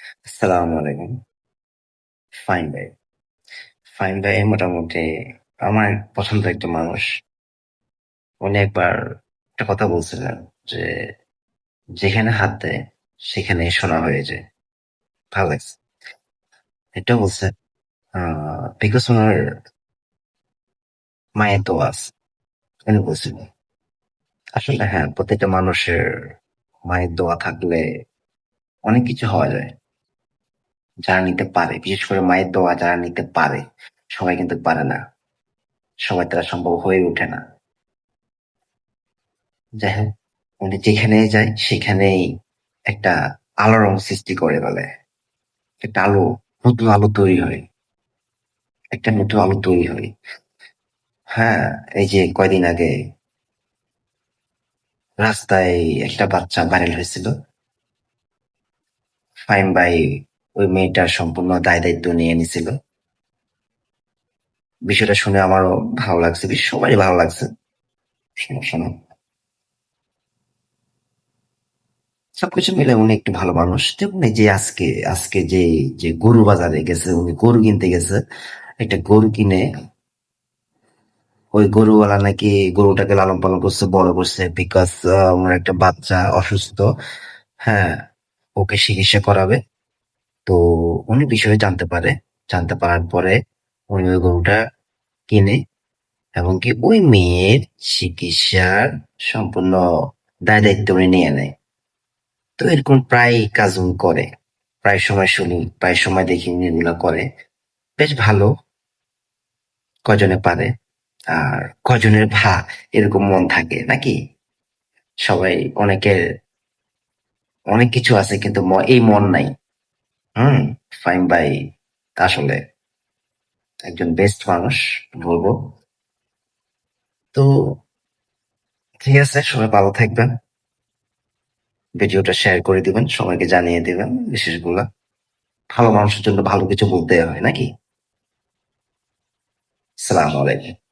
আসসালামু আলাইকুম। ফাহিম ভাই। ফাহিম ভাই মোটামুটি আমার পছন্দের একটা মানুষ। উনি একবার একটা কথা বলছিলেন যে, "যেখানে হাত দেয় সেখানেই সোনা হয়ে যায়।" ভাল লাগছে। এটাও বলছে বিকজ উনার মায়ের দোয়া আছে। উনি বলছিলেন। আসলে হ্যাঁ, প্রত্যেকটা মানুষের মায়ের দোয়া থাকলে অনেক কিছু হওয়া যায়। যারা নিতে পারে, বিশেষ করে মায়ের দোয়া যারা নিতে পারে, সবাই কিন্তু পারে না। সবার দ্বারা সম্ভব হয়ে ওঠে না। যাই হোক, উনি যেখানেই যায় সেখানেই একটা আলোড়ন সৃষ্টি করে ফেলে। একটা আলো, নতুন আলো তৈরি হয়। একটা নতুন আলো তৈরি হয়। হ্যাঁ, এই যে কয়দিন আগে রাস্তায় একটা বাচ্চা ভাইরাল হয়েছিল। ফাহিম ভাই ওই মেয়েটার সম্পূর্ণ দায়-দায়িত্ব নিয়ে নিছিল। বিষয়টা শুনে আমারও ভালো লাগছে। সবারই ভালো লাগছে। সমস্যা না। সবকিছু মিলে উনি একটু ভালো মানুষ। যেমন এই যে আজকে যে গরু বাজারে গেছে, উনি গরু কিনতে গেছে। একটা গরু কিনে ওই গরুওয়ালা নাকি গরুটাকে লালন পালন করছে, বড় করছে বিকজ ওনার একটা বাচ্চা অসুস্থ। হ্যাঁ, ওকে চিকিৎসা করাবে। তো উনি বিষয়ে জানতে পারে। জানতে পারার পরে উনি ওই গরুটা কিনে এবং কি ওই মেয়ের চিকিৎসার সম্পূর্ণ দায়-দায়িত্ব উনি নিয়ে নেয়। তো এরকম প্রায় কাজ উনি করে। প্রায় সময় শুনি, প্রায় সময় দেখি উনি এগুলা করে। বেশ ভালো, কজনে পারে। আর কজনের এরকম মন থাকে নাকি? সবাই অনেকের অনেক কিছু আছে কিন্তু এই মন নাই। হুম, ফাহিম ভাই আসলে একজন বেস্ট মানুষ বলবো। তো ঠিক আছে, সবাই ভালো থাকবেন। ভিডিওটা শেয়ার করে দিবেন, সবাইকে জানিয়ে দিবেন বিশেষগুলা। ভালো মানুষের জন্য ভালো কিছু বলতে হয় নাকি? সালাম আলাইকুম।